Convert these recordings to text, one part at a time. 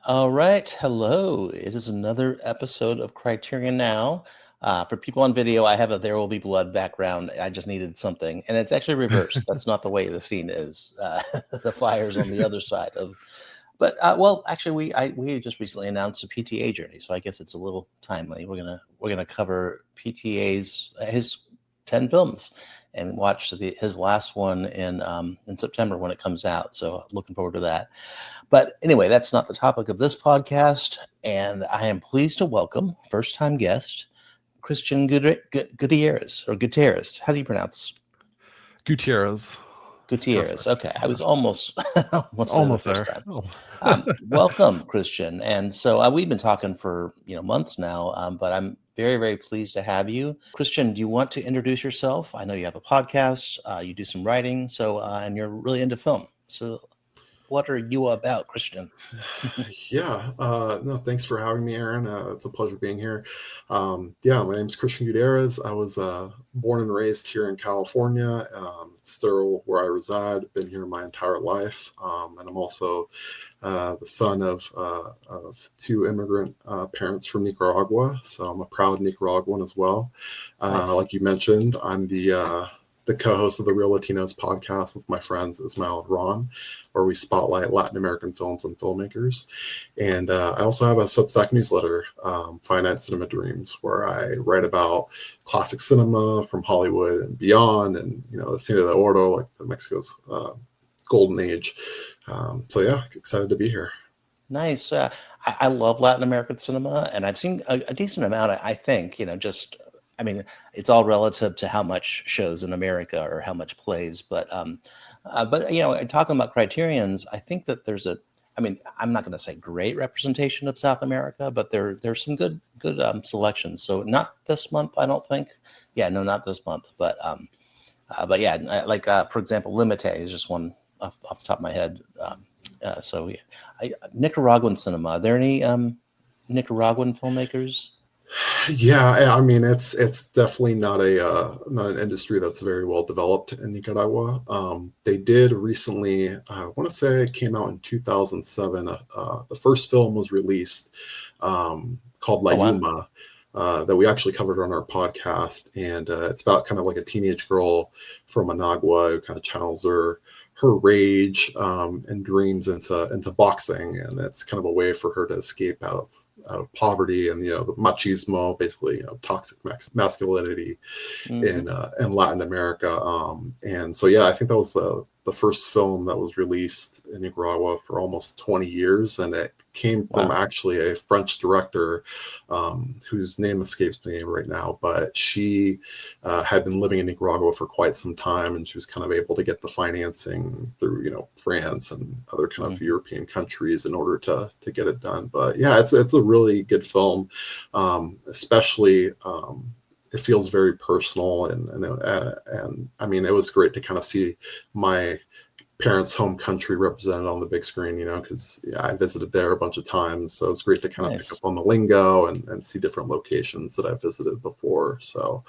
All right. Hello. It is another episode of Criterion Now. For people on video, I have a There Will Be Blood background. I just needed something. And it's actually reversed. That's not the way the scene is. The fire's on the other side of. Well, actually, we just recently announced a PTA journey, so I guess it's a little timely. We're gonna cover PTA's his 10 films and watch his last one in September when it comes out. So looking forward to that. But anyway, that's not the topic of this podcast. And I am pleased to welcome first time guest, Christian Gutierrez, or Gutierrez. How do you pronounce Gutierrez. It's Gutierrez? perfect. Okay, I Yeah. was almost almost there the Almost first there. time. Oh. Welcome, Christian. And so we've been talking for months now, but I'm very, very pleased to have you. Christian, do you want to introduce yourself? I know you have a podcast, you do some writing, and you're really into film. So what are you about, Christian? Yeah. No, thanks for having me, Aaron. It's a pleasure being here. Yeah, my name's Christian Gutierrez. I was born and raised here in California. It's still where I reside. Been here my entire life. And I'm also the son of two immigrant parents from Nicaragua. So I'm a proud Nicaraguan as well. Nice. Like you mentioned, I'm the co-host of the Reel Latinos podcast with my friends Ismail and Ron, where we spotlight Latin American films and filmmakers. And I also have a Substack newsletter, Finite Cinema Dreams, where I write about classic cinema from Hollywood and beyond, and the cine de oro, like Mexico's golden age. So yeah, excited to be here. Nice. I love Latin American cinema, and I've seen a decent amount. I think I mean, it's all relative to how much shows in America or how much plays. But talking about criterions, I think that there's a. I mean, I'm not going to say great representation of South America, but there's some good selections. So not this month, I don't think. Yeah, no, not this month. But yeah, like for example, Limite is just one off the top of my head. So yeah, Nicaraguan cinema. Are there any Nicaraguan filmmakers? Yeah, I mean it's definitely not an industry that's very well developed in Nicaragua. They did recently, I want to say it came out in 2007. The first film was released called La Oh wow. Yuma. That we actually covered on our podcast, and it's about kind of like a teenage girl from Managua who kind of channels her rage and dreams into boxing, and it's kind of a way for her to escape out of poverty and the machismo, basically toxic masculinity Mm-hmm. in Latin America. And so yeah, I think that was the first film that was released in Nicaragua for almost 20 years, and it came from Wow. actually a French director whose name escapes me right now, but she had been living in Nicaragua for quite some time, and she was kind of able to get the financing through France and other kind of Mm-hmm. European countries in order to get it done. But yeah, it's a really good film, especially. It feels very personal, and I mean, it was great to kind of see my parents' home country represented on the big screen, because I visited there a bunch of times. So it's great to kind of pick up Nice. on the lingo and see different locations that I've visited before. So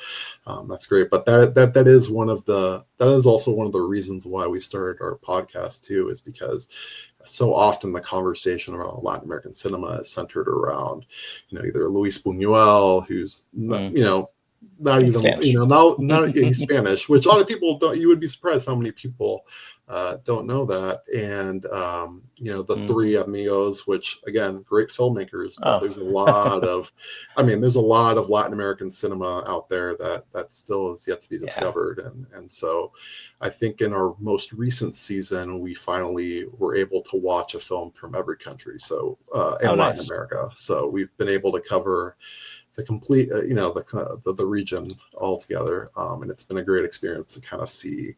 that's great. But that is also one of the reasons why we started our podcast too, is because so often the conversation around Latin American cinema is centered around, either Luis Buñuel, who's Mm-hmm. not He's even Spanish. not he's Spanish, which a lot of people don't. You would be surprised how many people don't know that. And the Mm-hmm. Three Amigos, which again, great filmmakers, but Oh. there's a lot of Latin American cinema out there that still is yet to be Yeah. discovered. And so I think in our most recent season, we finally were able to watch a film from every country, so Oh, in Latin nice. America. So we've been able to cover the complete, the region altogether, and it's been a great experience to kind of see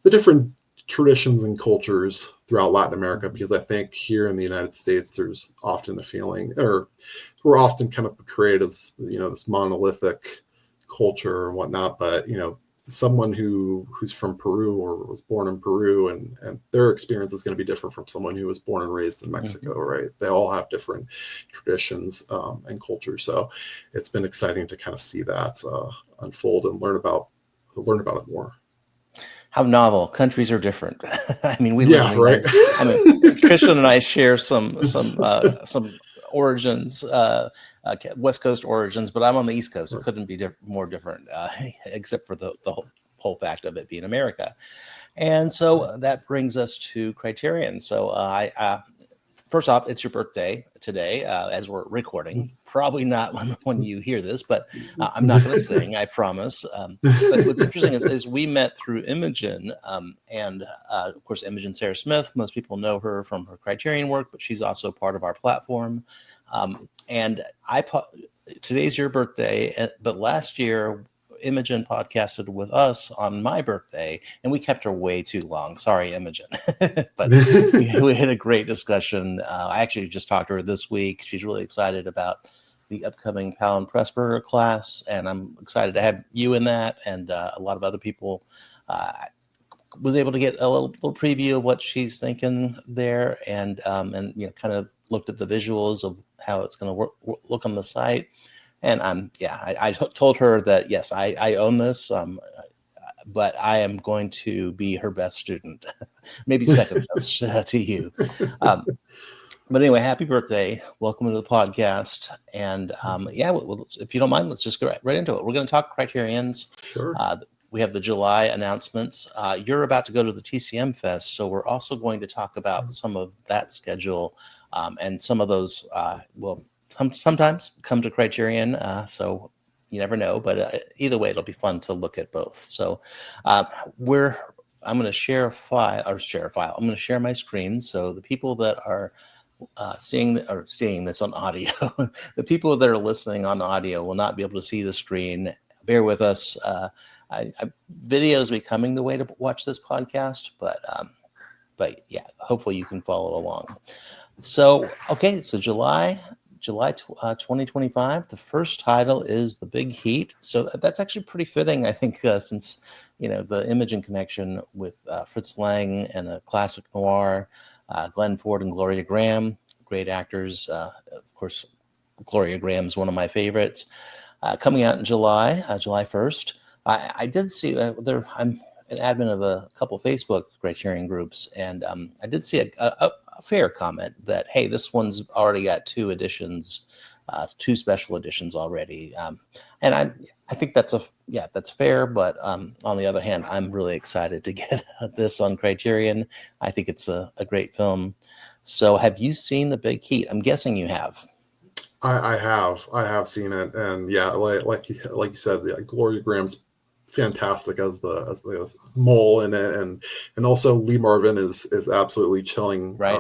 the different traditions and cultures throughout Latin America. Mm-hmm. Because I think here in the United States, there's often a feeling, or we're often kind of portrayed as this monolithic culture and whatnot, but someone who's from Peru or was born in Peru, and their experience is going to be different from someone who was born and raised in Mm-hmm. Mexico, right? They all have different traditions and cultures. So it's been exciting to kind of see that unfold and learn about it more. How novel. Countries are different. I mean, we live in Yeah, the right. United States. I mean, Christian and I share some origins, West Coast origins, but I'm on the East Coast. It couldn't be more different, except for the whole fact of it being America. And so that brings us to Criterion. So first off, it's your birthday today, as we're recording. Probably not when you hear this, but I'm not going to sing, I promise. But what's interesting is we met through Imogen, and of course, Imogen Sarah Smith. Most people know her from her Criterion work, but she's also part of our platform. And today's your birthday, but last year Imogen podcasted with us on my birthday, and we kept her way too long. Sorry, Imogen. But we had a great discussion. I actually just talked to her this week. She's really excited about the upcoming Powell and Pressburger class, and I'm excited to have you in that, and a lot of other people. Was able to get a little preview of what she's thinking there, and kind of looked at the visuals of how it's going to look on the site. And I told her that, yes, I own this, but I am going to be her best student, maybe second best to you. But anyway, happy birthday. Welcome to the podcast. And if you don't mind, let's just go right into it. We're going to talk Criterions. Sure. We have the July announcements. You're about to go to the TCM Fest, so we're also going to talk about some of that schedule, and some of those sometimes come to Criterion, so you never know. But either way, it'll be fun to look at both. So I'm going to share a file. I'm going to share my screen, so the people that are seeing this on audio, the people that are listening on audio will not be able to see the screen. Bear with us. Video is becoming the way to watch this podcast, but yeah, hopefully you can follow along. So July 2025. The first title is The Big Heat. So that's actually pretty fitting, I think, since the Imogen connection with Fritz Lang and a classic noir, Glenn Ford and Gloria Graham, great actors. Of course, Gloria Graham is one of my favorites. Coming out in July 1st. I did see there. I'm an admin of a couple Facebook Criterion groups, and I did see a fair comment that, hey, this one's already got two editions, two special editions already, and I think that's fair. But on the other hand, I'm really excited to get this on Criterion. I think it's a great film. So, have you seen The Big Heat? I'm guessing you have. I have seen it, and yeah, like you said, Gloria Graham's fantastic as the mole in it, and also Lee Marvin is absolutely chilling. Right.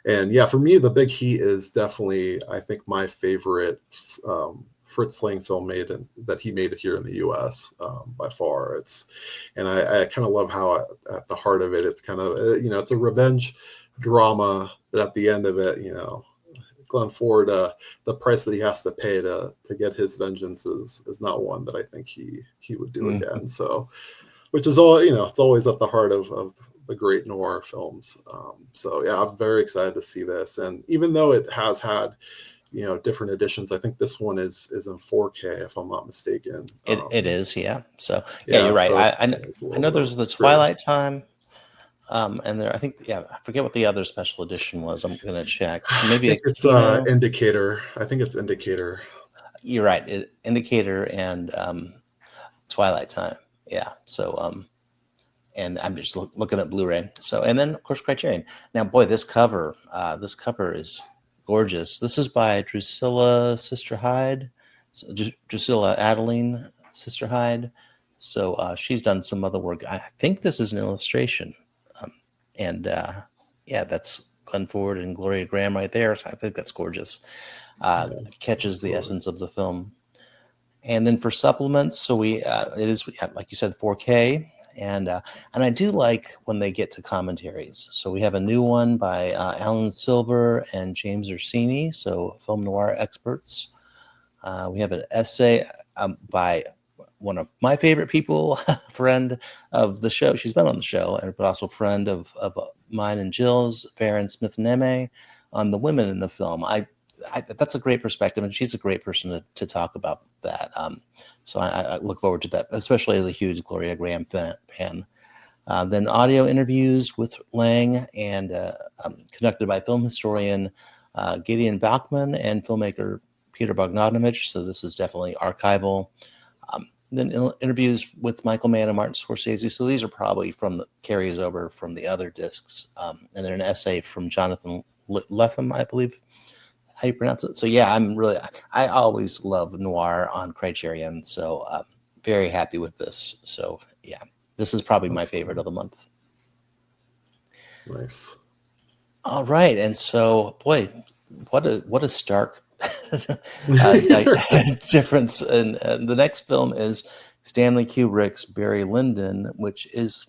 And yeah, for me, The Big Heat is definitely, I think, my favorite Fritz Lang film that he made here in the U.S. By far. And I kind of love how at the heart of it, it's kind of it's a revenge drama, but at the end of it, Glenn Ford, the price that he has to pay to get his vengeance is not one that I think he would do again. So, which is all, it's always at the heart of the great noir films. So yeah, I'm very excited to see this. And even though it has had, different editions, I think this one is in 4K, if I'm not mistaken. It is, yeah. So yeah, you're right. So I know there's the Twilight Time. And I forget what the other special edition was. I'm gonna check. Maybe it's Indicator. I think it's Indicator. You're right. Indicator and Twilight Time. Yeah. So and I'm just looking at Blu-ray. So, and then of course Criterion. Now, boy, this cover is gorgeous. This is by Drusilla Sister Hyde, Drusilla Adeline Sister Hyde. So she's done some other work. I think this is an illustration. That's Glenn Ford and Gloria Graham right there. So I think that's gorgeous. Catches the essence of the film. And then for supplements, so it is, like you said, 4K. And I do like when they get to commentaries. So we have a new one by Alan Silver and James Orsini, so film noir experts. We have an essay by one of my favorite people, friend of the show. She's been on the show, but also friend of mine and Jill's, Farron Smith-Neme, on the women in the film. I that's a great perspective, and she's a great person to talk about that. So I look forward to that, especially as a huge Gloria Graham fan. Then audio interviews with Lang and conducted by film historian Gideon Bachman and filmmaker Peter Bogdanovich. So this is definitely archival. Then interviews with Michael Mann and Martin Scorsese. So these are probably from the carries over from the other discs. And then an essay from Jonathan Lethem, I believe how you pronounce it. So yeah, I always love noir on Criterion. So very happy with this. So yeah, this is probably my favorite of the month. Nice. All right. And so, boy, what a stark difference. And the next film is Stanley Kubrick's Barry Lyndon, which is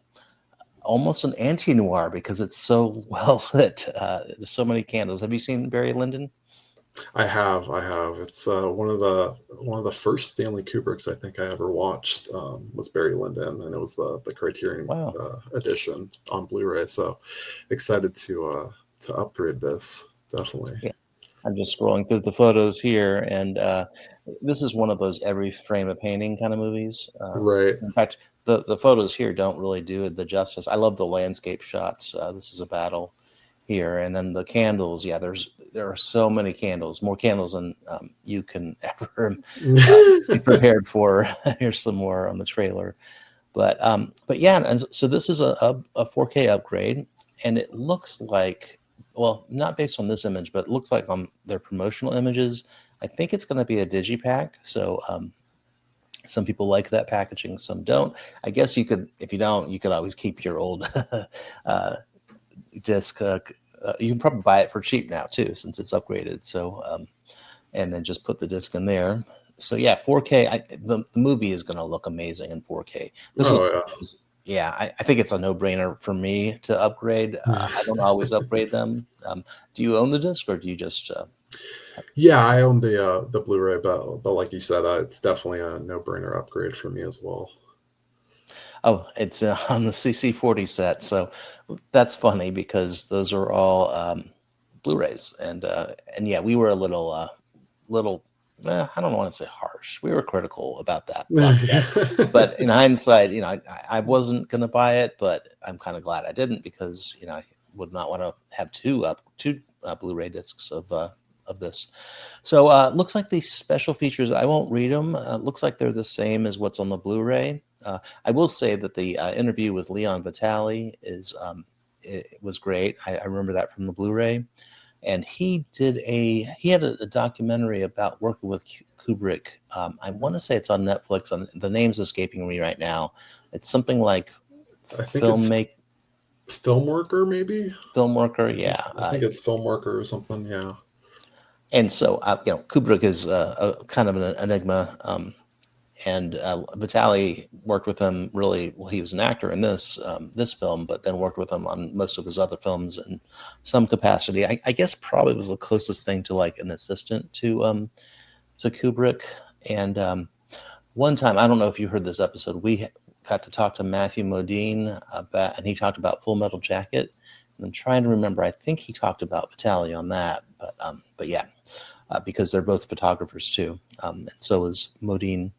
almost an anti-noir because it's so well lit. There's so many candles. Have you seen Barry Lyndon? I have. It's one of the first Stanley Kubricks I think I ever watched was Barry Lyndon, and it was the Criterion edition on Blu-ray. So excited to upgrade this, definitely. Yeah, I'm just scrolling through the photos here, and this is one of those every frame a painting kind of movies. Right. In fact, the photos here don't really do it the justice. I love the landscape shots. This is a battle here, and then the candles. Yeah, there are so many candles, more candles than you can ever be prepared for. Here's some more on the trailer, but yeah, and so this is a 4K upgrade, and it looks like, well, not based on this image, but it looks like on their promotional images, I think it's going to be a digipack. So some people like that packaging, some don't. I guess you could, if you don't, you could always keep your old disc. You can probably buy it for cheap now too, since it's upgraded. So, and then just put the disc in there. So yeah, 4K. The movie is going to look amazing in 4K. I think it's a no-brainer for me to upgrade. I don't always upgrade them. Do you own the disc, or do you just? Yeah, I own the Blu-ray, but like you said, it's definitely a no-brainer upgrade for me as well. Oh, it's on the CC40 set, so that's funny because those are all Blu-rays, and yeah, we were a little I don't want to say harsh. We were critical about that, but in hindsight, I wasn't going to buy it, but I'm kind of glad I didn't because I would not want to have two Blu-ray discs of this. So looks like these special features, I won't read them. Looks like they're the same as what's on the Blu-ray. I will say that the interview with Leon Vitali it was great. I remember that from the Blu-ray. And he had a documentary about working with Kubrick. I want to say it's on Netflix. The name's escaping me right now. It's something like Filmworker, maybe. Filmworker, yeah. I think it's Filmworker or something, yeah. And so, Kubrick is a kind of an enigma. And Vitali worked with him really. Well, he was an actor in this film, but then worked with him on most of his other films in some capacity. I guess probably was the closest thing to like an assistant to Kubrick. And one time, I don't know if you heard this episode, we got to talk to Matthew Modine and he talked about Full Metal Jacket. And I'm trying to remember. I think he talked about Vitali on that, but yeah, because they're both photographers too, and so is Modine.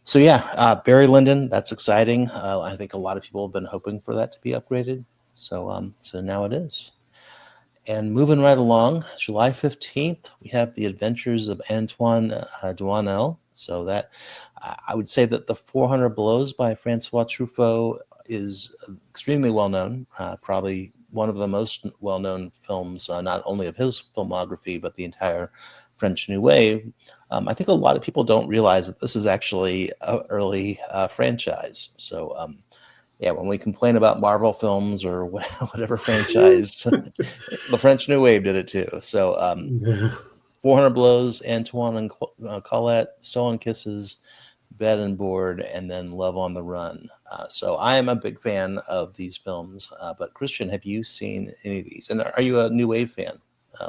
So yeah, Barry Lyndon, that's exciting. I think a lot of people have been hoping for that to be upgraded. So now it is. And moving right along, July 15th, we have The Adventures of Antoine Duanel. So that I would say that The 400 Blows by Francois Truffaut is extremely well known, probably one of the most well-known films, not only of his filmography, but the entire French New Wave. I think a lot of people don't realize that this is actually an early franchise. So, yeah, when we complain about Marvel films or whatever franchise, the French New Wave did it too. So, 400 Blows, Antoine and Colette, Stolen Kisses, Bed and Board, and then Love on the Run. So I am a big fan of these films. But Christian, have you seen any of these? And are you a New Wave fan?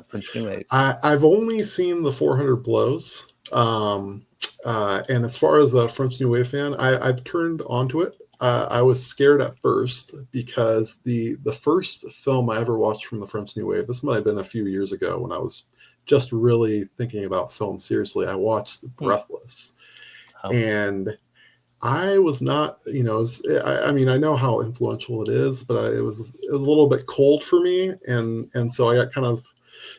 French New Wave? I've only seen the 400 Blows. And as far as a French New Wave fan, I've turned onto it I was scared at first because the first film I ever watched from the French New Wave, this might have been a few years ago when I was just really thinking about film seriously. I watched Hmm. Breathless, Oh, and I was not, I mean, I know how influential it is, but it was a little bit cold for me, and so I got kind of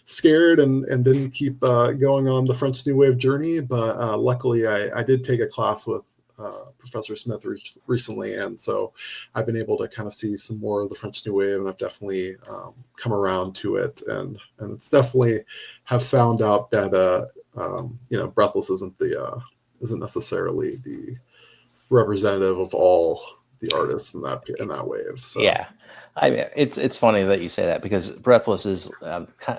scared and didn't keep going on the French New Wave journey. But luckily, I did take a class with Professor Smith recently, and so I've been able to kind of see some more of the French New Wave, and I've definitely come around to it, and it's definitely have found out that Breathless isn't necessarily the representative of all the artists in that wave. So yeah. I mean, it's funny that you say that because Breathless is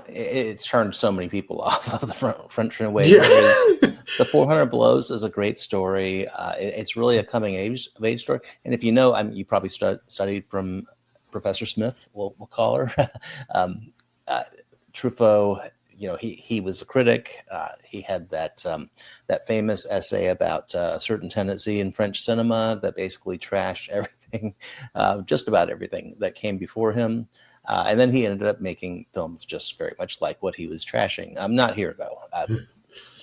it's turned so many people off of the French New Wave, yeah. whereas the 400 Blows is a great story. It's really a coming of age story. And if you know, I mean, you probably studied from Professor Smith, we'll call her. um, uh, Truffaut, he was a critic. He had that famous essay about a certain tendency in French cinema that basically trashed everything, just about everything that came before him. And then he ended up making films just very much like what he was trashing. I'm not here though.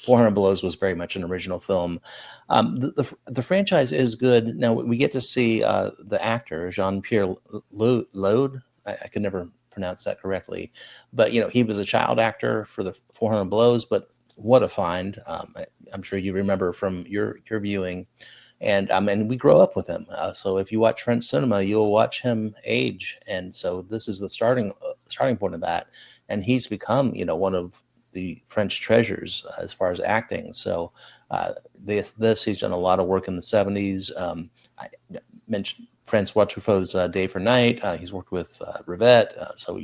400 Blows was very much an original film. The franchise is good. Now we get to see the actor Jean-Pierre Lode. I could never pronounce that correctly, but he was a child actor for the 400 Blows. But what a find! I'm sure you remember from your viewing, and we grow up with him. So if you watch French cinema, you'll watch him age, and so this is the starting point of that. And he's become one of the French treasures as far as acting. So this he's done a lot of work in the 70s. I mentioned Francois Truffaut's Day for Night. He's worked with Rivette. So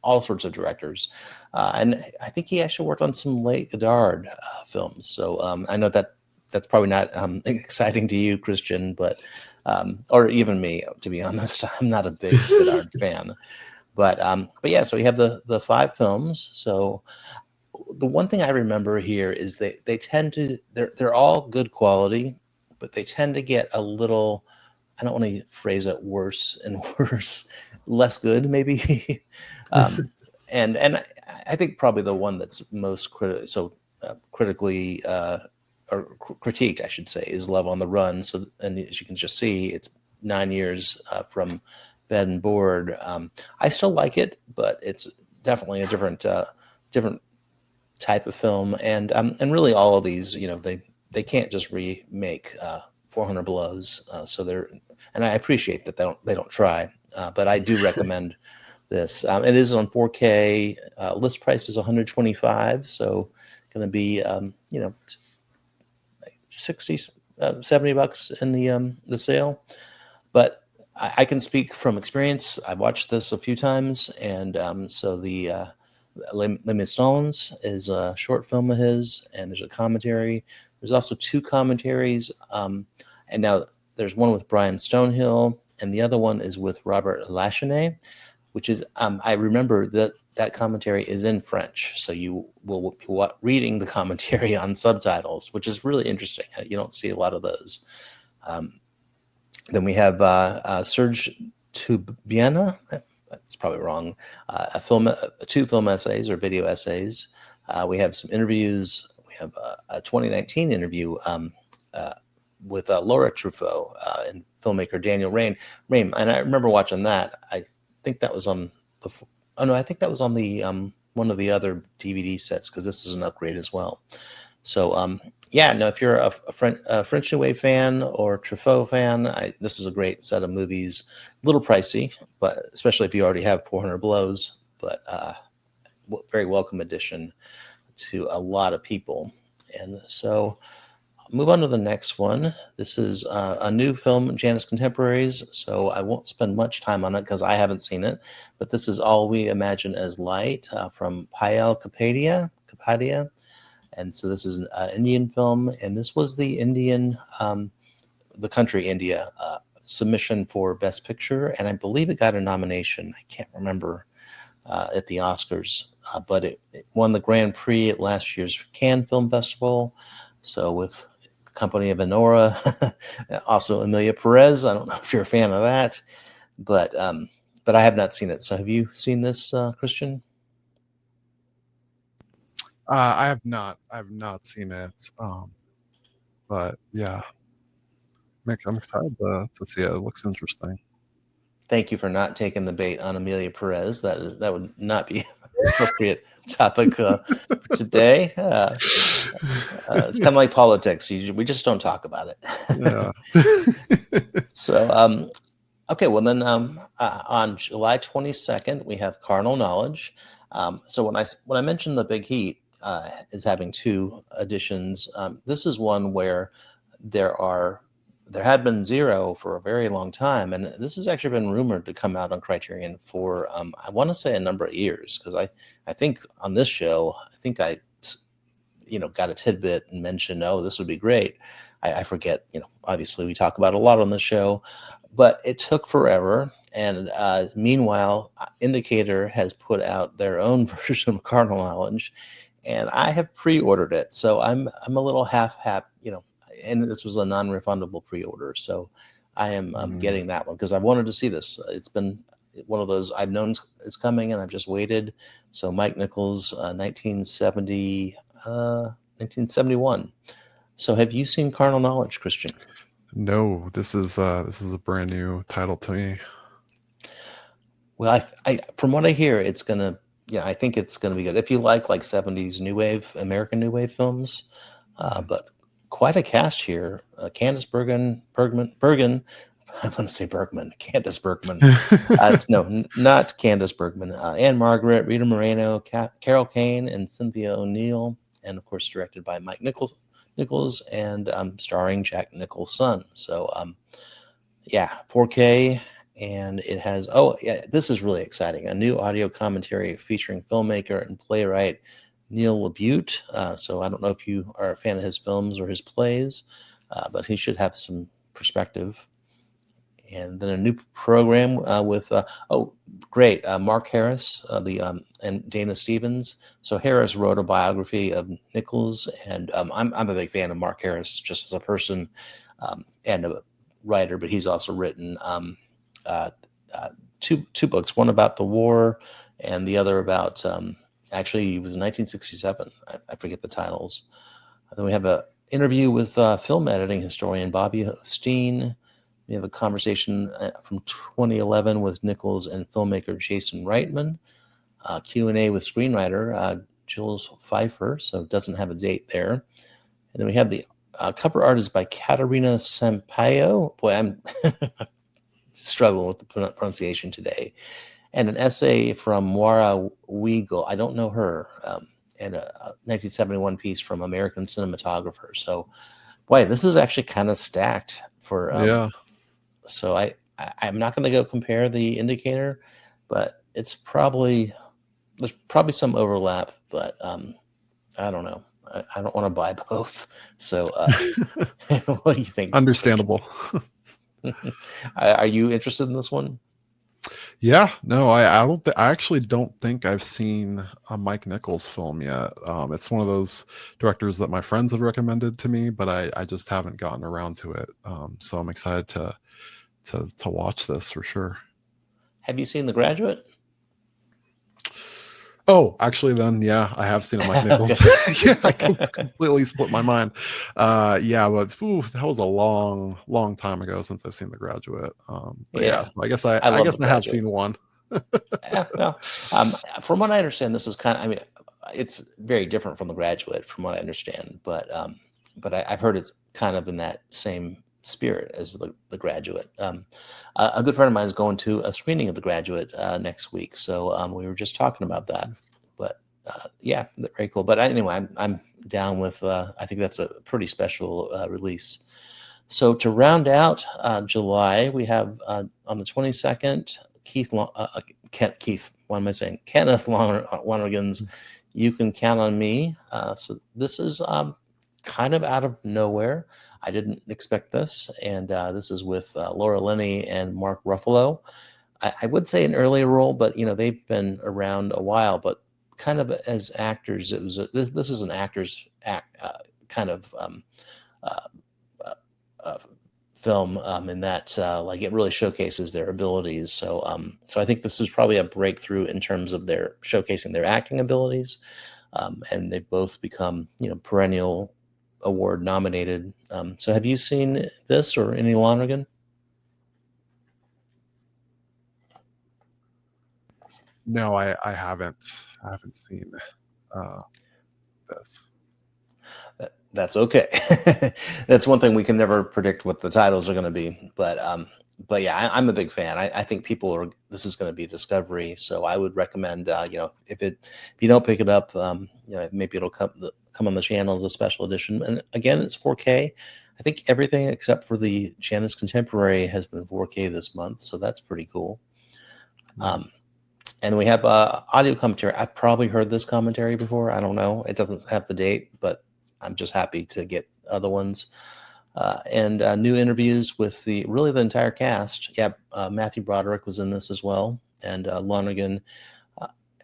all sorts of directors, and I think he actually worked on some late Godard films. So I know that's probably not exciting to you, Christian, but or even me, to be honest. I'm not a big Godard fan. But yeah, so we have the five films. So the one thing I remember here is they tend to they're all good quality, but they tend to get a little, I don't want to phrase it, worse and worse, less good maybe. um, and I think probably the one that's most critically or critiqued, I should say, is Love on the Run. So, and as you can just see, it's 9 years from Bed and Board. I still like it, but it's definitely a different type of film. And really all of these, they can't just remake 400 Blows. So they're, and I appreciate that they don't try. But I do recommend this. It is on 4K. List price is 125, so going to be 60, $70 in the sale. But I can speak from experience. I watched this a few times, and so the Les Stones is a short film of his, and there's a commentary. There's also two commentaries, and now there's one with Brian Stonehill, and the other one is with Robert Lachenet, which is I remember that commentary is in French, so you will be reading the commentary on subtitles, which is really interesting. You don't see a lot of those. Um, then we have Serge Tubiana. That's probably wrong. Two film essays or video essays. We have some interviews. We have a 2019 interview uh, with Laura Truffaut and filmmaker Daniel Rain, and I remember watching that. I think that was on the. Oh no, I think that was on the one of the other DVD sets because this is an upgrade as well. So yeah, no, if you're a French New Wave fan or Truffaut fan, this is a great set of movies. A little pricey, but especially if you already have 400 Blows, but very welcome addition to a lot of people. And so move on to the next one. This is a new film, Janus Contemporaries. So I won't spend much time on it because I haven't seen it. But this is All We Imagine as Light from Payal Kapadia. And so this is an Indian film, and this was the country India submission for Best Picture, and I believe it got a nomination. I can't remember at the Oscars, but it won the Grand Prix at last year's Cannes Film Festival. So with Company of Enora, also Emilia Perez. I don't know if you're a fan of that, but I have not seen it. So have you seen this, Christian? I have not seen it. But yeah, I'm excited to see it. It looks interesting. Thank you for not taking the bait on Emilia Perez. That would not be an appropriate topic for today. It's kind of like politics. We just don't talk about it. Yeah. So, okay, well then, on July 22nd, we have Carnal Knowledge. So when I mentioned the Big Heat is having 2 editions, this is one where there had been 0 for a very long time, and this has actually been rumored to come out on Criterion for I want to say a number of years, because I think on this show I think I got a tidbit and mentioned, oh, this would be great. I forget, obviously we talk about it a lot on the show, but it took forever. And meanwhile, Indicator has put out their own version of Carnal Knowledge, and I have pre-ordered it. So I'm a little half, and this was a non-refundable pre-order. So I am getting that one because I wanted to see this. It's been one of those I've known it's coming, and I've just waited. So Mike Nichols, 1971. So have you seen Carnal Knowledge, Christian? No, this is a brand new title to me. Well, I from what I hear, it's gonna, I think it's gonna be good if you like 70s new wave, American new wave films. But quite a cast here: Candice Bergen. I want to say Bergman. Candice Bergman. No, not Candice Bergman. Anne Margaret, Rita Moreno, Carol Kane, and Cynthia O'Neill, and of course directed by Mike Nichols, and starring Jack Nicholson. So, 4K. And it has, this is really exciting. A new audio commentary featuring filmmaker and playwright Neil LaBute. So I don't know if you are a fan of his films or his plays, but he should have some perspective. And then a new program with, great, Mark Harris, and Dana Stevens. So Harris wrote a biography of Nichols, and I'm a big fan of Mark Harris just as a person and a writer, but he's also written two books, one about the war and the other about actually it was 1967. I forget the titles. Then we have an interview with film editing historian Bobby Hosteen. We have a conversation from 2011 with Nichols and filmmaker Jason Reitman. Q&A with screenwriter Jules Pfeiffer, so it doesn't have a date there. And then we have the cover art is by Katerina Sampaio. Boy, I'm struggling with the pronunciation today. And an essay from Moira Weigel. I don't know her. And a 1971 piece from American Cinematographer. So, boy, this is actually kind of stacked for. So I'm not going to go compare the Indicator, but there's probably some overlap. But I don't know. I don't want to buy both. So, what do you think? Understandable. Are you interested in this one? Yeah, no, I actually don't think I've seen a Mike Nichols film yet. It's one of those directors that my friends have recommended to me, but I just haven't gotten around to it. So I'm excited to watch this for sure. Have you seen The Graduate? Oh, actually, then, yeah, I have seen it, Mike Nichols. Yeah, I completely split my mind. But that was a long time ago since I've seen The Graduate. So I guess I have seen one. From what I understand, this is kind of, I mean, it's very different from The Graduate, from what I understand. But I've heard it's kind of in that same spirit as the Graduate. A good friend of mine is going to a screening of The Graduate next week, so we were just talking about that. But very cool. But anyway, I'm down with. I think that's a pretty special release. So to round out July, we have on the 22nd, Kenneth Lonergan's "You Can Count on Me." So this is kind of out of nowhere. I didn't expect this, and this is with Laura Linney and Mark Ruffalo. I would say an earlier role, but they've been around a while. But kind of as actors, it was this is an actor's kind of film in that like it really showcases their abilities. So so I think this is probably a breakthrough in terms of their showcasing their acting abilities, and they've both become perennial award nominated. So have you seen this or any Lonergan? No, I haven't. I haven't seen uh, this. That's okay. That's one thing we can never predict what the titles are going to be, but yeah, I'm a big fan. I think people are. This is going to be a discovery, so I would recommend. If you don't pick it up, maybe it'll come on the channel as a special edition. And again, it's 4K. I think everything except for the Janus Contemporary has been 4K this month, so that's pretty cool. And we have audio commentary. I've probably heard this commentary before. I don't know. It doesn't have the date, but I'm just happy to get other ones. And new interviews with the entire cast. Yeah, Matthew Broderick was in this as well, and Lonergan.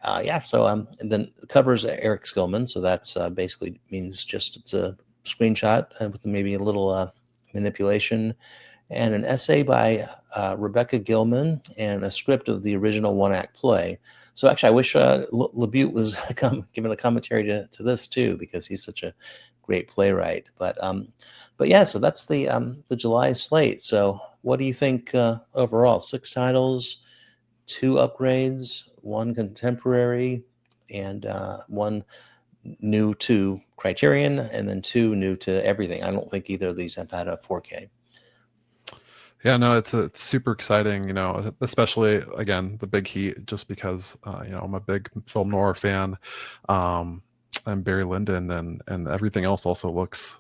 Yeah, so and then covers Eric Skillman. So that's basically means just it's a screenshot with maybe a little manipulation, and an essay by Rebecca Gilman, and a script of the original one-act play. So actually, I wish LaBute was giving a commentary to this too, because he's such a great playwright. But yeah, so that's the July slate. So what do you think overall? 6 titles, 2 upgrades, 1 contemporary, and 1 new to Criterion, and then 2 new to everything. I don't think either of these have had a 4K. Yeah, no, it's super exciting, especially again the big heat, just because I'm a big film noir fan, and Barry Lyndon and everything else also looks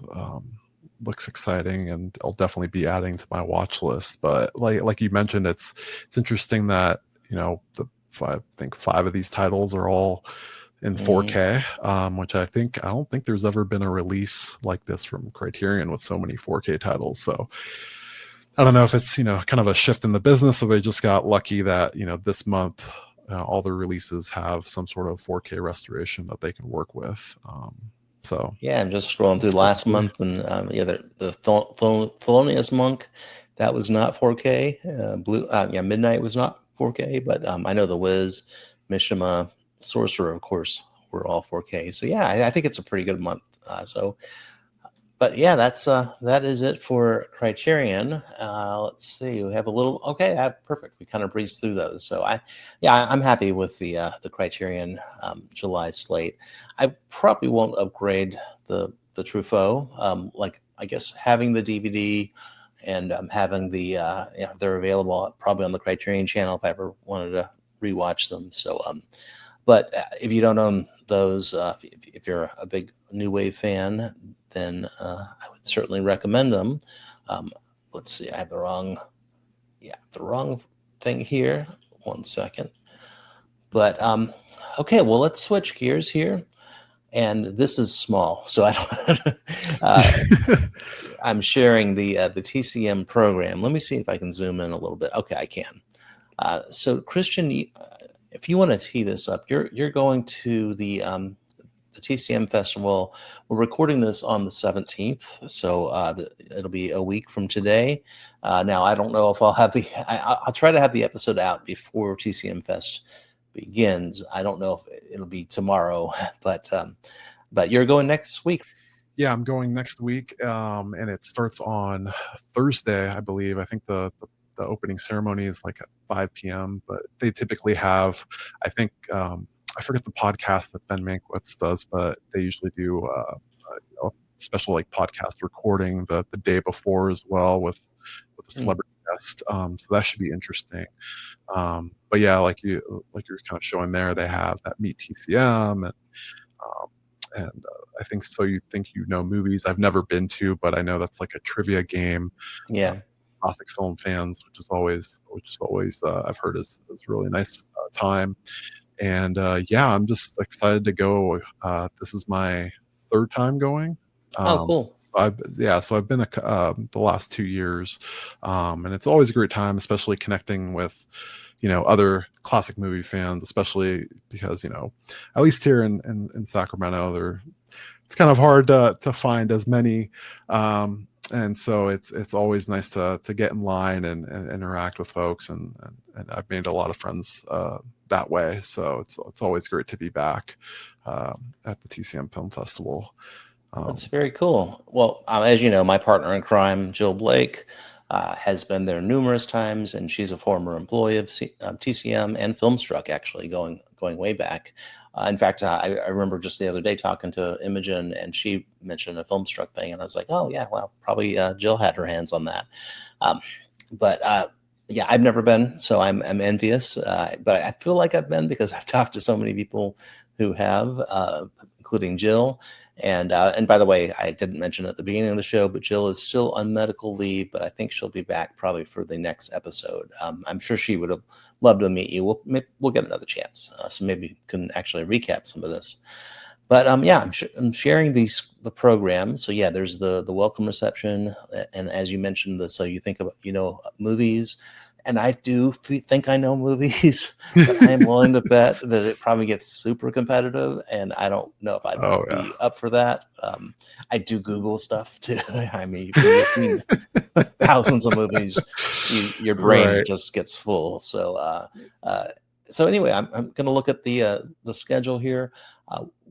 exciting, and I'll definitely be adding to my watch list. But like you mentioned, it's interesting that I think 5 of these titles are all in 4K, which I don't think there's ever been a release like this from Criterion with so many 4K titles. So I don't know if it's kind of a shift in the business, or they just got lucky that this month all the releases have some sort of 4K restoration that they can work with. So yeah, I'm just scrolling through last month, and the Thelonious Monk, that was not 4K. Midnight was not 4K, but I know The Wiz, Mishima, Sorcerer, of course, were all 4K. So yeah, I think it's a pretty good month. But yeah, that is it for Criterion. Let's see, we have a little. Okay, perfect. We kind of breezed through those. So I'm happy with the Criterion July slate. I probably won't upgrade the Truffaut. Like I guess having the DVD and having the they're available probably on the Criterion channel if I ever wanted to rewatch them. So but if you don't own those, if you're a big New Wave fan, then I would certainly recommend them. Let's see, I have the wrong thing here. 1 second. But okay, well, let's switch gears here. And this is small, so I don't. I'm sharing the TCM program. Let me see if I can zoom in a little bit. Okay, I can. So Christian, if you want to tee this up, you're going to the TCM Festival. We're recording this on the 17th, so it'll be a week from today. Now, I don't know if I'll have I'll try to have the episode out before TCM Fest begins. I don't know if it'll be tomorrow, but you're going next week. Yeah, I'm going next week, and it starts on Thursday, I believe. I think the opening ceremony is like at 5 p.m., but they typically have, I think, I forget the podcast that Ben Mankiewicz does, but they usually do a special like podcast recording the day before as well with a celebrity guest. So that should be interesting. But yeah, like you're kind of showing there, they have that Meet TCM and I think So You Think You Know Movies. I've never been to, but I know that's like a trivia game. Yeah. Classic film fans, which is always I've heard is really nice time. And yeah, I'm just excited to go. This is my 3rd time going. Oh, cool. So I've been the last 2 years, and it's always a great time, especially connecting with other classic movie fans, especially because at least here in Sacramento, it's kind of hard to find as many and so it's always nice to get in line and interact with folks, and I've made a lot of friends that way. So it's always great to be back at the TCM Film Festival. That's very cool. Well, as you know, my partner in crime, Jill Blake, has been there numerous times, and she's a former employee of TCM and Filmstruck, actually going way back. In fact, I remember just the other day talking to Imogen, and she mentioned a Filmstruck thing, and I was like, "Oh yeah, well, probably Jill had her hands on that." But yeah, I've never been, so I'm envious. But I feel like I've been because I've talked to so many people who have, including Jill. And by the way, I didn't mention at the beginning of the show, but Jill is still on medical leave, but I think she'll be back probably for the next episode. I'm sure she would have loved to meet you. We'll get another chance, so maybe we can actually recap some of this. But yeah, I'm sharing the program. So yeah, there's the welcome reception, and as you mentioned, so you think about movies, and I do think I know movies, but I am willing to bet that it probably gets super competitive, and I don't know if I'd Oh yeah. be up for that. I do Google stuff too. I mean, when you've seen thousands of movies, your brain Right. just gets full. So anyway, I'm going to look at the schedule here.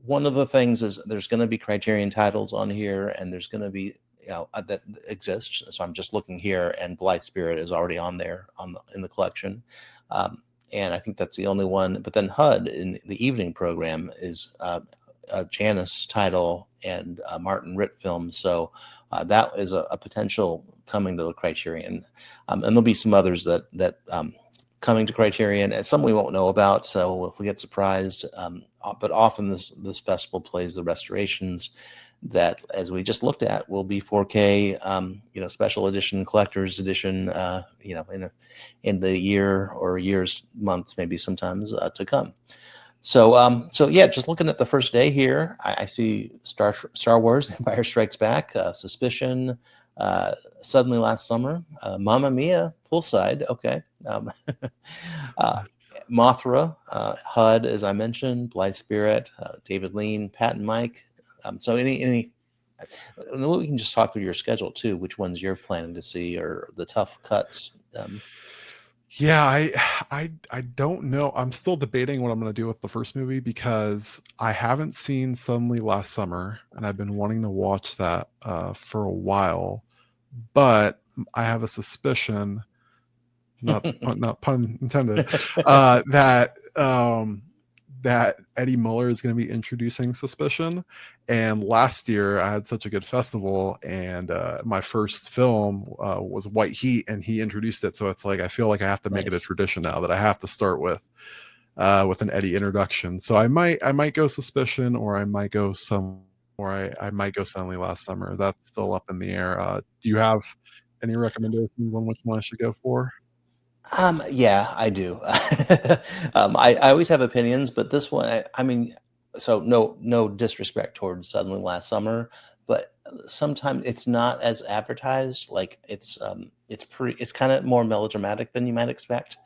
One of the things is there's going to be Criterion titles on here, and there's going to be that exists. So I'm just looking here, and Blithe Spirit is already on there in the collection, and I think that's the only one. But then HUD in the evening program is a Janus title and a Martin Ritt film. So that is a potential coming to the Criterion, and there'll be some others that coming to Criterion, and some we won't know about, so if we get surprised. But often this festival plays the restorations that, as we just looked at, will be 4K, special edition, collector's edition, in the year or years, months, maybe sometimes to come. So yeah, just looking at the first day here, I see Star Wars: Empire Strikes Back, Suspicion, Suddenly Last Summer, Mamma Mia, Poolside, okay. Mothra, HUD, as I mentioned, Blithe Spirit, David Lean, Pat and Mike. So we can just talk through your schedule too, which ones you're planning to see, or the tough cuts. Yeah, I don't know. I'm still debating what I'm going to do with the first movie, because I haven't seen Suddenly Last Summer, and I've been wanting to watch that for a while, but I have a suspicion, not pun intended, that Eddie Muller is going to be introducing Suspicion. And last year I had such a good festival, and my first film was White Heat, and he introduced it. So it's like, I feel like I have to make it a tradition now that I have to start with an Eddie introduction. So I might go Suspicion, or I might go I might go Suddenly Last Summer. That's still up in the air. Do you have any recommendations on which one I should go for? Yeah, I do. I always have opinions, but this one, I mean, so no disrespect towards Suddenly Last Summer, but sometimes it's not as advertised. Like it's kind of more melodramatic than you might expect.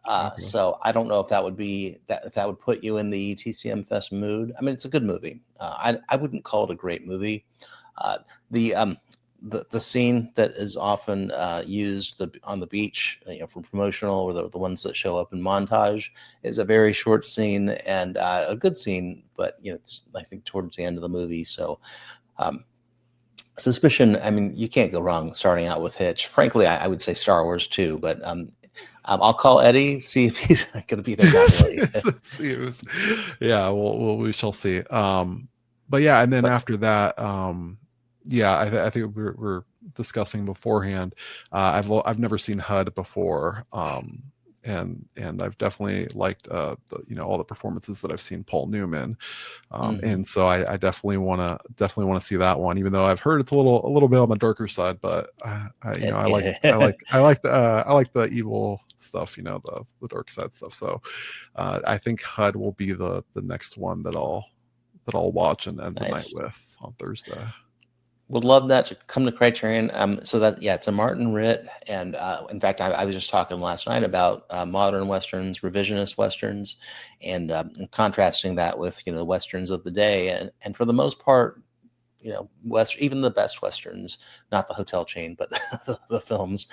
Okay. So I don't know if that would if that would put you in the TCM Fest mood. I mean, it's a good movie. I wouldn't call it a great movie. The the scene that is often used on the beach, for promotional, or the ones that show up in montage, is a very short scene and a good scene, but it's, I think, towards the end of the movie. So Suspicion, I mean, you can't go wrong starting out with Hitch. Frankly, I would say Star Wars too, but I'll call Eddie, see if he's going to be there that early. Yeah, we shall see. But yeah, and then after that, yeah, I think we're discussing beforehand. I've never seen HUD before, and I've definitely liked all the performances that I've seen Paul Newman, and so I definitely want to see that one, even though I've heard it's a little bit on the darker side. But I like the evil stuff, the dark side stuff. So I think HUD will be the next one that I'll watch and end the night with on Thursday. Would love that to come to Criterion. So that, yeah, it's a Martin Ritt, and in fact, I was just talking last night about modern westerns, revisionist westerns, and contrasting that with the westerns of the day. And for the most part, even the best westerns, not the hotel chain, but the films,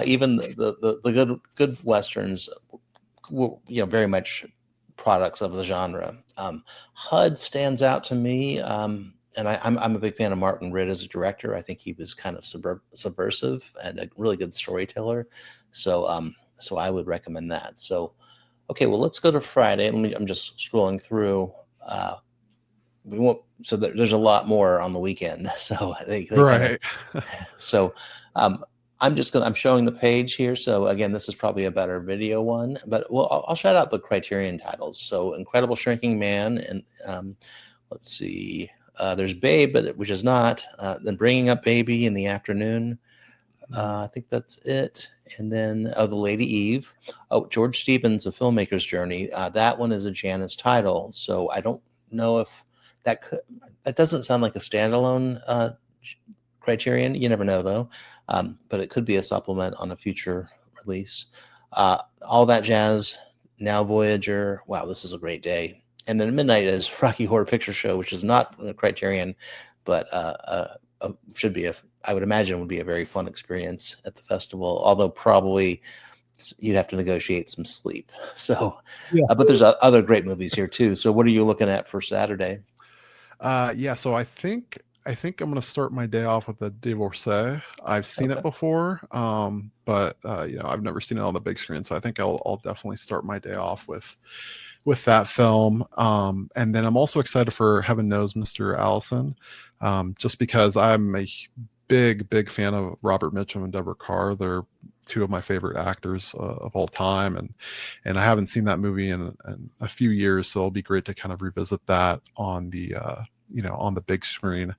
even the good westerns, very much products of the genre. HUD stands out to me, and I'm a big fan of Martin Ritt as a director. I think he was kind of subversive and a really good storyteller. So I would recommend that. So, okay, well, let's go to Friday. I'm just scrolling through. We won't. So there's a lot more on the weekend. So they kind of. So I'm showing the page here. So again, this is probably a better video one, but I'll shout out the Criterion titles. So Incredible Shrinking Man, and let's see, there's Babe, which is not. Then Bringing Up Baby in the Afternoon. I think that's it. And then The Lady Eve. Oh, George Stevens, A Filmmaker's Journey. That one is a Janus title. So I don't know if that doesn't sound like a standalone Criterion. You never know though. But it could be a supplement on a future release. All That Jazz, Now Voyager. Wow, this is a great day. And then midnight is Rocky Horror Picture Show, which is not a Criterion, but should be I would imagine would be a very fun experience at the festival. Although probably you'd have to negotiate some sleep. So, but there's other great movies here too. So, what are you looking at for Saturday? So I think I'm going to start my day off with a Divorcée. I've seen it before, but I've never seen it on the big screen, so I think I'll definitely start my day off with that film. And then I'm also excited for Heaven Knows Mr. Allison, just because I'm a big fan of Robert Mitchum and Deborah Kerr. They're two of my favorite actors of all time, and I haven't seen that movie in a few years, so it'll be great to kind of revisit that on the on the big screen.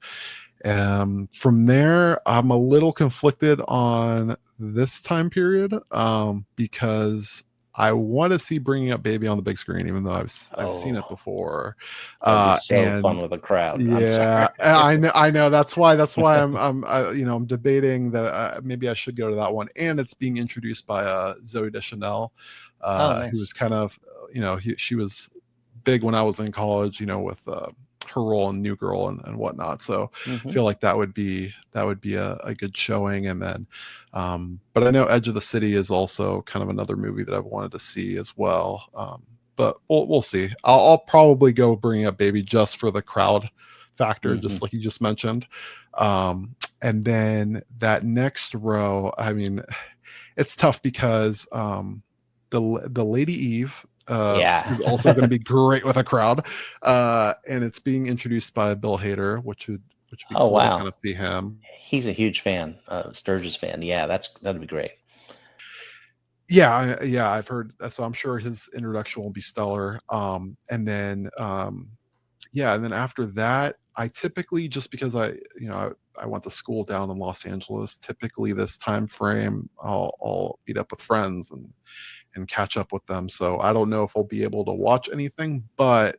From there, I'm a little conflicted on this time period, because I want to see Bringing Up Baby on the big screen, even though I've seen it before. So fun with a crowd. Yeah, I know. That's why I'm debating that maybe I should go to that one. And it's being introduced by Zoe Deschanel, nice. who was kind of she was big when I was in college, with her role in New Girl and whatnot. So I feel like that would be a good showing. And then, but I know Edge of the City is also kind of another movie that I've wanted to see as well. But we'll see. I'll probably go Bringing Up Baby just for the crowd factor, just like you just mentioned. And then that next row, I mean, it's tough because the Lady Eve is also going to be great with a crowd, and it's being introduced by Bill Hader, which would be cool to kind of see him. He's a huge fan, Sturgis fan. Yeah, that'd be great. Yeah, I've heard. So I'm sure his introduction will be stellar. And then after that, I typically, just because I went to school down in Los Angeles, typically this time frame, I'll meet up with friends and catch up with them. So I don't know if I'll be able to watch anything, but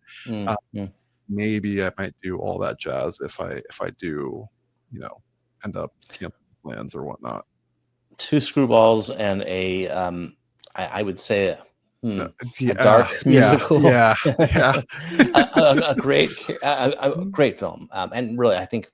maybe I might do All That Jazz if I do, end up canceling plans or whatnot. 2 screwballs and a I would say a dark musical. Yeah. a great film. And really, I think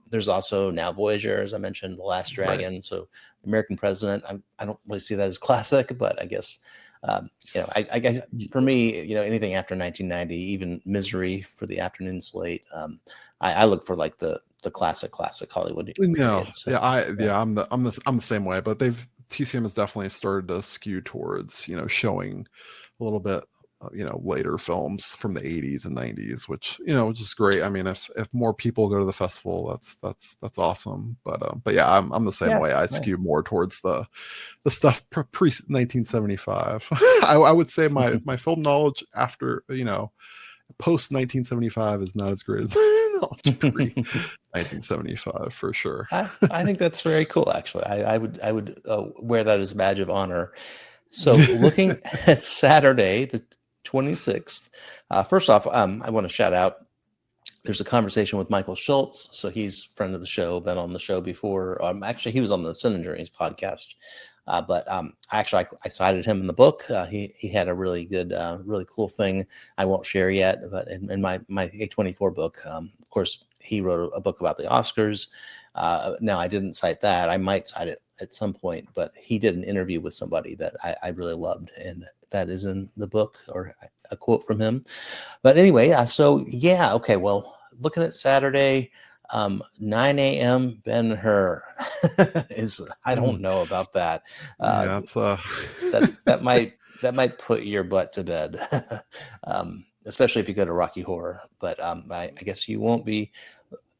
there's also Now Voyager, as I mentioned, The Last Dragon. Right. So American President, I don't really see that as classic, but I guess I guess for me, anything after 1990, even Misery for the afternoon slate, I look for like the classic Hollywood. So, I'm the same way, but TCM has definitely started to skew towards showing a little bit later films from the 80s and 90s, which is great. I mean, if more people go to the festival, that's awesome. But yeah, I'm the same way. I skew more towards the stuff pre 1975. I would say my film knowledge after post 1975 is not as great as pre 1975 for sure. I think that's very cool. Actually, I would wear that as a badge of honor. So looking at Saturday, the 26th. First off, I want to shout out. There's a conversation with Michael Schultz. So he's a friend of the show, been on the show before. Actually, he was on the Sin and Journeys podcast. But actually, I cited him in the book. He had a really good, really cool thing I won't share yet. But in my A24 book, of course, he wrote a book about the Oscars. Now, I didn't cite that. I might cite it at some point, but he did an interview with somebody that I really loved, and that is in the book, or a quote from him. But anyway, so yeah, okay. Well, looking at Saturday, 9 a.m. Ben Hur is. I don't Mm, know about that. Uh, yeah, it's that might put your butt to bed, especially if you go to Rocky Horror. But I guess you won't be.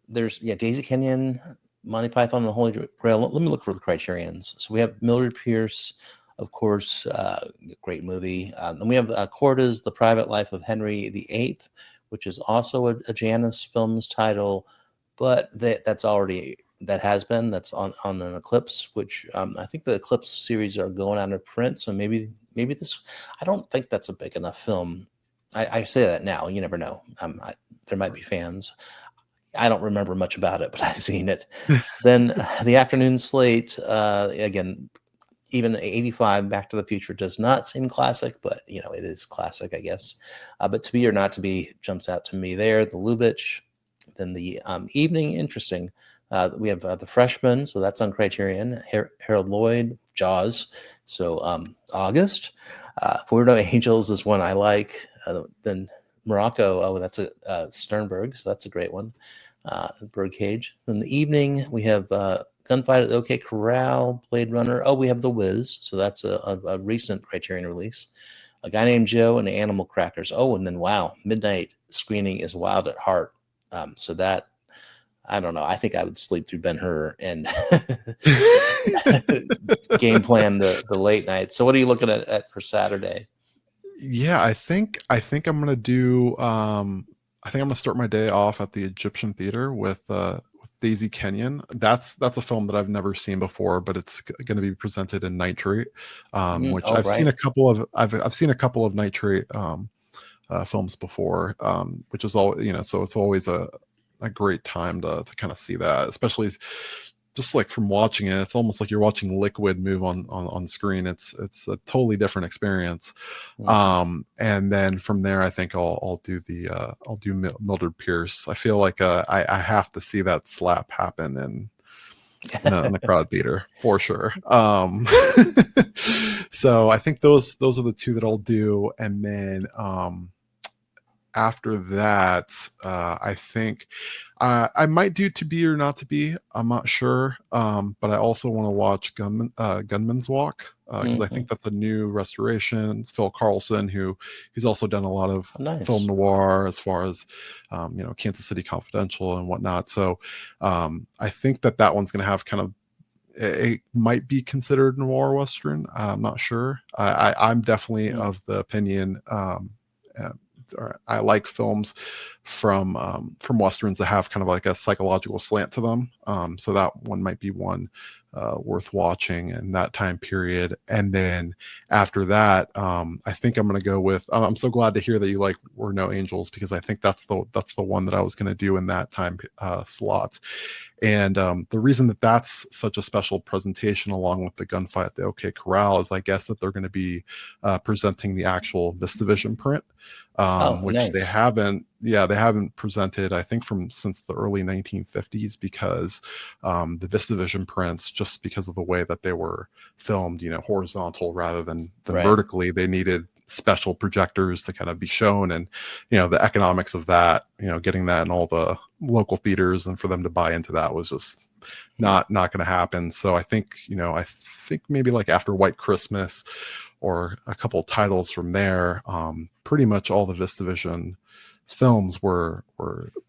There's Daisy Kenyon, Monty Python and the Holy Grail. Let me look for the Criterions. So we have Mildred Pierce, of course, great movie. And we have Corda's The Private Life of Henry VIII, which is also a Janus Films title, but that's on an Eclipse, which I think the Eclipse series are going out of print. So maybe this. I don't think that's a big enough film. I say that now. You never know. There might be fans. I don't remember much about it, but I've seen it. Then the afternoon slate, again, even 85 Back to the Future does not seem classic, but it is classic, I guess. But To Be or Not to Be jumps out to me there. The Lubitsch. Then the evening, interesting. We have The Freshman, so that's on Criterion. Harold Lloyd, Jaws. So August. For No Angels is one I like. Then Morocco, that's a Sternberg, so that's a great one. Birdcage. In the evening, we have Gunfight at the OK Corral, Blade Runner. Oh, we have The Wiz, so that's a recent Criterion release. A Guy Named Joe and Animal Crackers. Oh, and then wow, midnight screening is Wild at Heart. So that, I don't know. I think I would sleep through Ben Hur and game plan the late night. So what are you looking at for Saturday? Yeah, I think I'm gonna do. I think I'm gonna start my day off at the Egyptian Theater with Daisy Kenyon. That's a film that I've never seen before, but it's going to be presented in nitrate, which Oh, I've seen right. a couple of. I've seen a couple of nitrate films before, which is all So it's always a great time to kind of see that, especially just like from watching it. It's almost like you're watching liquid move on screen. It's a totally different experience. Mhm. And then from there, I think I'll do Mildred Pierce. I feel like I have to see that slap happen in a crowded theater for sure. So I think those are the two that I'll do, and then after that, I think I might do To Be or Not to Be. I'm not sure, but I also want to watch Gunman's Walk, because I Mhm. think that's a new restoration. It's Phil Carlson, who's also done a lot of Oh, nice. film noir, as far as Kansas City Confidential and whatnot. So I think that one's going to have kind of, it might be considered noir western. I'm not sure. I'm definitely Mm. of the opinion. Uh, I like films from westerns that have kind of like a psychological slant to them. So that one might be one worth watching in that time period. And then after that, I think I'm going to go with. I'm so glad to hear that you like Were No Angels, because I think that's the one that I was going to do in that time slot. And the reason that's such a special presentation, along with the gunfight at the OK Corral, is I guess that they're going to be presenting the actual VistaVision print, Oh, which nice. they haven't presented, I think, since the early 1950s, because the VistaVision prints, just because of the way that they were filmed, horizontal rather than Right. vertically, they needed special projectors to kind of be shown. And the economics of that, getting that in all the local theaters and for them to buy into that was just not going to happen. So I think maybe like after White Christmas, or a couple of titles from there, pretty much all the VistaVision films were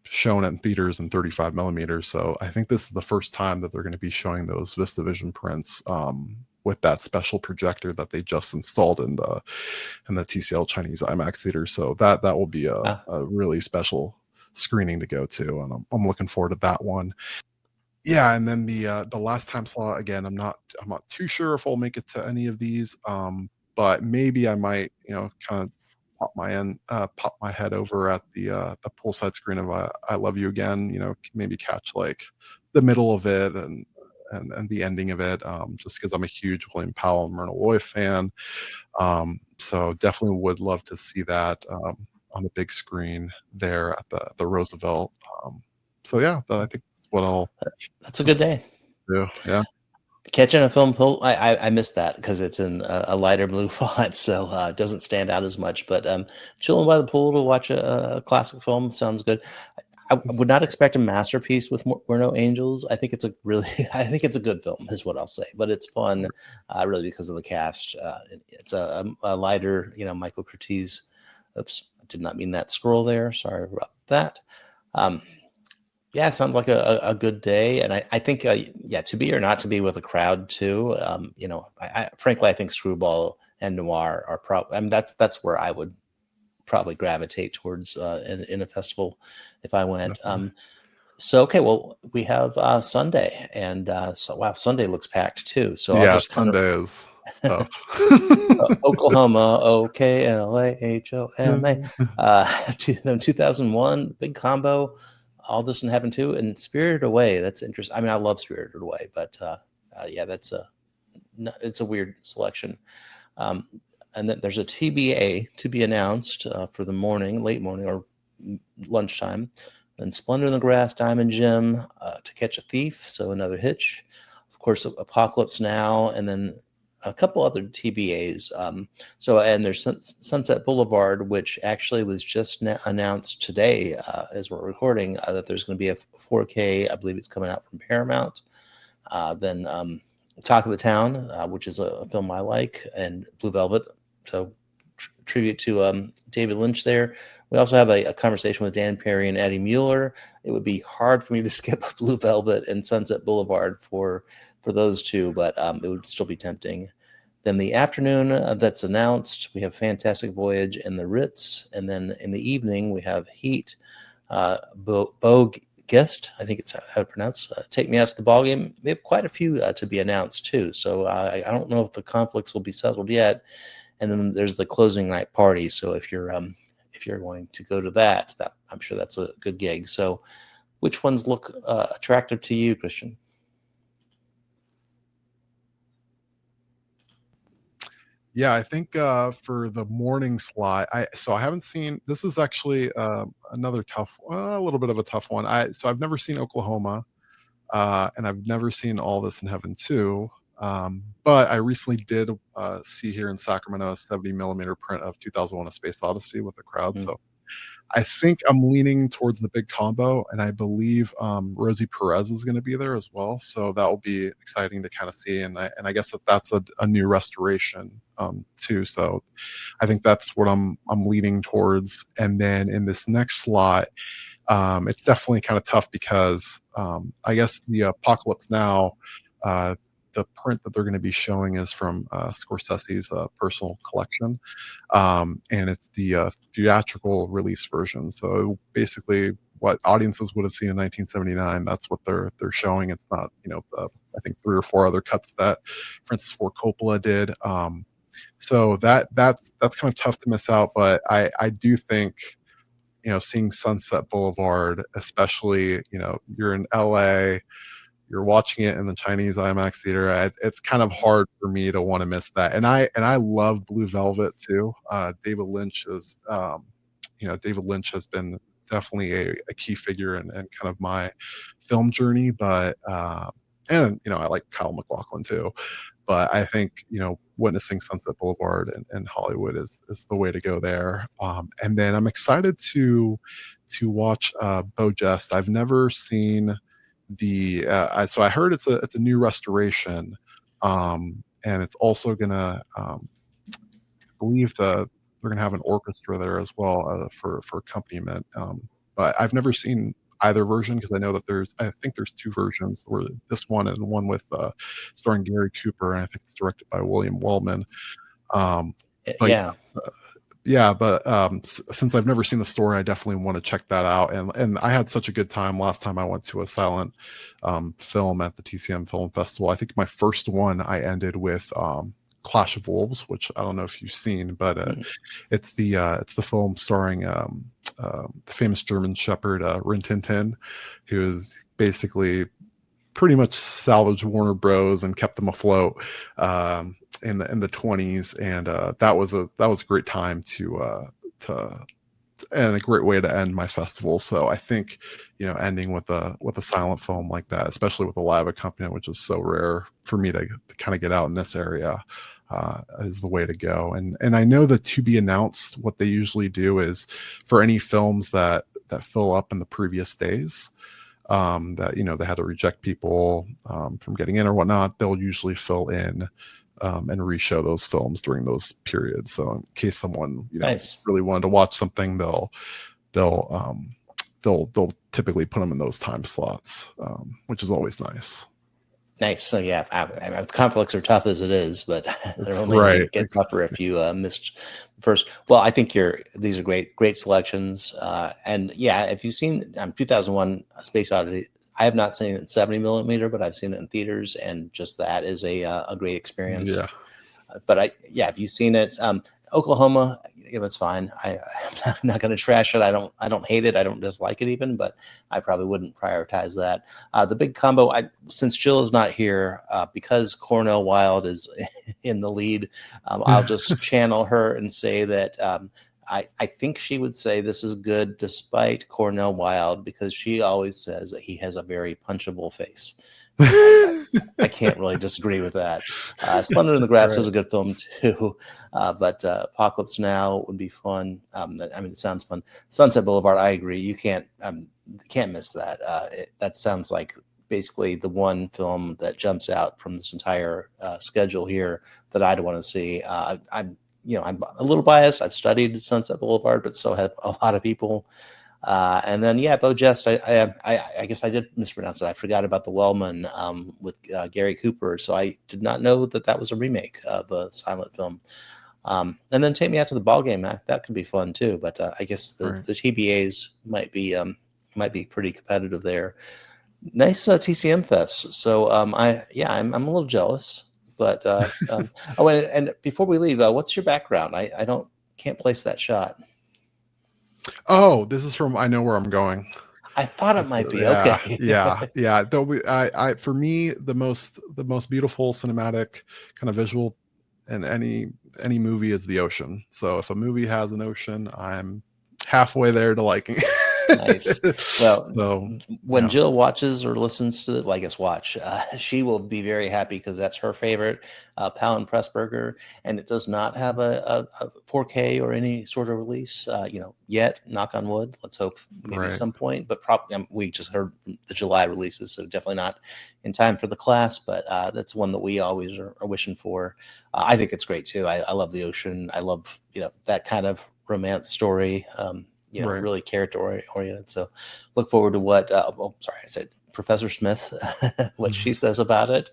shown in theaters in 35 millimeters. So I think this is the first time that they're going to be showing those VistaVision prints, with that special projector that they just installed in the TCL Chinese IMAX theater. So that will be Ah, a really special screening to go to, and I'm looking forward to that one. Yeah, and then the last time slot, again, I'm not too sure if I'll make it to any of these, but maybe I might, kind of pop my head over at the poolside screen of I Love You Again, maybe catch like the middle of it, and and the ending of it, just because I'm a huge William Powell and Myrna Loy fan. So definitely would love to see that on the big screen there at the Roosevelt. So yeah, I think that's what I'll That's a good day. do. Yeah. Catching a film pool, I missed that because it's in a lighter blue font, so it doesn't stand out as much. But chilling by the pool to watch a classic film sounds good. I would not expect a masterpiece with We're No Angels. I think it's I think it's a good film, is what I'll say. But it's fun, really, because of the cast. It's a lighter, Michael Curtiz. Oops, I did not mean that scroll there. Sorry about that. Yeah, it sounds like a good day, and I think to be or not to be with a crowd too. Frankly, I think Screwball and Noir are probably. I mean, that's where I would probably gravitate towards in a festival if I went. So okay, well, we have Sunday, and so wow, Sunday looks packed too. So I'll Yeah, just kind of Sunday is stuff. Oklahoma, Oklahoma, 2001, big combo. All this in Heaven too, and Spirited Away. That's interesting. I mean, I love Spirited Away, but yeah, it's a weird selection. Um, and then there's a TBA to be announced for the late morning or lunchtime. Then Splendor in the Grass, Diamond Gem, To Catch a Thief, so another Hitch. Of course, Apocalypse Now, and then a couple other TBAs. And there's Sunset Boulevard, which actually was just announced today as we're recording, that there's going to be a 4K. I believe it's coming out from Paramount. Then Talk of the Town, which is a film I like, and Blue Velvet. So tribute to David Lynch there. We also have a conversation with Dan Perry and Eddie Mueller. It would be hard for me to skip Blue Velvet and Sunset Boulevard for those two, but it would still be tempting. Then the afternoon that's announced, we have Fantastic Voyage and The Ritz. And then in the evening, we have Heat, Bo Guest, I think it's how to pronounce, Take Me Out to the Ball Game. We have quite a few to be announced too. So I don't know if the conflicts will be settled yet. And then there's the closing night party. So if you're going to go to that, I'm sure that's a good gig. So which ones look attractive to you, Christian? Yeah, I think for the morning slot, I haven't seen. This is actually another a little bit of a tough one. I've never seen Oklahoma, and I've never seen All This in Heaven too. But I recently did see here in Sacramento a 70 millimeter print of 2001: A Space Odyssey with a crowd. So I think I'm leaning towards the big combo, and I believe Rosie Perez is going to be there as well. So that will be exciting to kind of see, and I guess that's a new restoration too. So I think that's what I'm leaning towards. And then in this next slot, it's definitely kind of tough because I guess the Apocalypse Now. The print that they're going to be showing is from Scorsese's personal collection, and it's the theatrical release version. So basically, what audiences would have seen in 1979, that's what they're showing. It's not, I think 3 or 4 other cuts that Francis Ford Coppola did. So that's kind of tough to miss out. But I do think, seeing Sunset Boulevard, especially, you're in LA. You're watching it in the Chinese IMAX theater. It's kind of hard for me to want to miss that. And I love Blue Velvet too. David Lynch has been definitely a key figure in kind of my film journey. But and I like Kyle MacLachlan too. But I think witnessing Sunset Boulevard and Hollywood is the way to go there. And then I'm excited to watch Beau Geste. I've never seen so I heard it's a new restoration, and it's also gonna believe that they're gonna have an orchestra there as well for accompaniment. But I've never seen either version because I know that I think there's 2 versions, or this one and one with starring Gary Cooper, and I think it's directed by William Waldman. But Yeah. Yeah, but since I've never seen the story, I definitely want to check that out. And I had such a good time last time I went to a silent film at the TCM Film Festival. I think my first one I ended with Clash of Wolves, which I don't know if you've seen, but it's the film starring the famous German Shepherd Rin Tin Tin, who is basically pretty much salvaged Warner Bros. And kept them afloat in the 20s, and that was a great time to and a great way to end my festival. So I think, ending with a silent film like that, especially with a live accompaniment, which is so rare for me to kind of get out in this area, is the way to go. And I know that to be announced, what they usually do is for any films that fill up in the previous days, that they had to reject people from getting in or whatnot, they'll usually fill in and reshow those films during those periods. So in case someone Nice. really wanted to watch something, they'll typically put them in those time slots, which is always nice. Nice. So yeah, conflicts are tough as it is, but they're only going to get tougher if you missed first. Well, I think these are great selections. And yeah, if you've seen 2001: A Space Odyssey, I have not seen it in 70 millimeter, but I've seen it in theaters, and just that is a great experience. Yeah. But if you've seen it, Oklahoma, it's fine. I'm not going to trash it. I don't hate it. I don't dislike it even, but I probably wouldn't prioritize that. The big combo, since Jill is not here, because Cornell Wilde is in the lead, I'll just channel her and say that I think she would say this is good despite Cornell Wilde, because she always says that he has a very punchable face. I can't really disagree with that. Splendor in the Grass is a good film too, but Apocalypse Now would be fun. It sounds fun. Sunset Boulevard, I agree. You can't miss that. That sounds like basically the one film that jumps out from this entire schedule here that I'd want to see. I'm a little biased. I've studied Sunset Boulevard, but so have a lot of people. And then, Beau Jest, I guess I did mispronounce it. I forgot about The Wellman with Gary Cooper. So I did not know that was a remake of a silent film. And then Take Me Out to the Ball Game. That could be fun too. But I guess the TBAs might be pretty competitive there. Nice TCM Fest. So I'm a little jealous. But and before we leave, what's your background? Can't place that shot. Oh, this is from I Know Where I'm Going. I thought it might be. Yeah, Okay. yeah. Though I for me, the most beautiful cinematic kind of visual in any movie is the ocean. So if a movie has an ocean, I'm halfway there to liking. Nice. Well, so when Jill watches or listens to it, well, I guess watch, she will be very happy because that's her favorite, Powell and Pressburger, and it does not have a 4K or any sort of release, yet. Knock on wood. Let's hope maybe some point, but probably we just heard the July releases, so definitely not in time for the class. But that's one that we always are wishing for. I think it's great too. I love the ocean. I love that kind of romance story. Really character oriented. So look forward to what, I said Professor Smith, what she says about it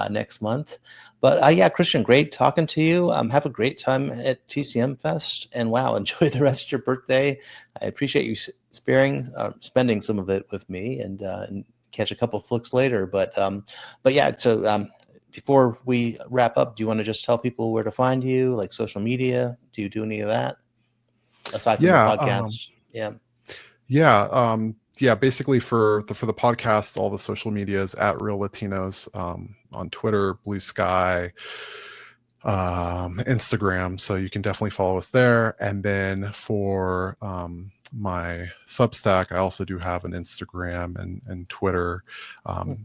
next month. But Christian, great talking to you. Have a great time at TCM Fest, and enjoy the rest of your birthday. I appreciate you spending some of it with me, and catch a couple flicks later. So before we wrap up, do you want to just tell people where to find you, like social media? Do you do any of that? Aside from the podcast, basically for the podcast, all the social media is at Reel Latinos, on Twitter, Blue Sky, Instagram. So you can definitely follow us there. And then for my Substack, I also do have an Instagram and Twitter,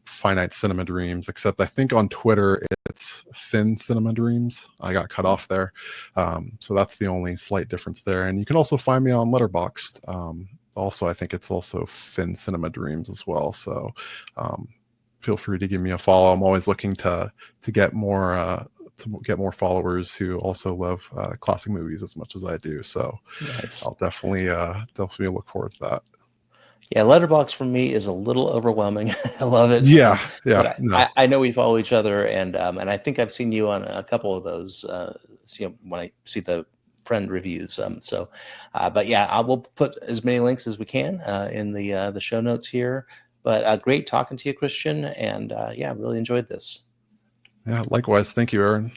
Finite Cinema Dreams, except I think on Twitter it's Fin Cinema Dreams. I got cut off there. So that's the only slight difference there. And you can also find me on Letterboxd. Also, I think it's also Fin Cinema Dreams as well. So feel free to give me a follow. I'm always looking to get more followers who also love classic movies as much as I do. So nice. I'll definitely look forward to that. Yeah, Letterboxd for me is a little overwhelming. I love it. I know we follow each other, and I think I've seen you on a couple of those. When I see the friend reviews. I will put as many links as we can in the show notes here. But great talking to you, Christian, and really enjoyed this. Yeah, likewise. Thank you, Aaron.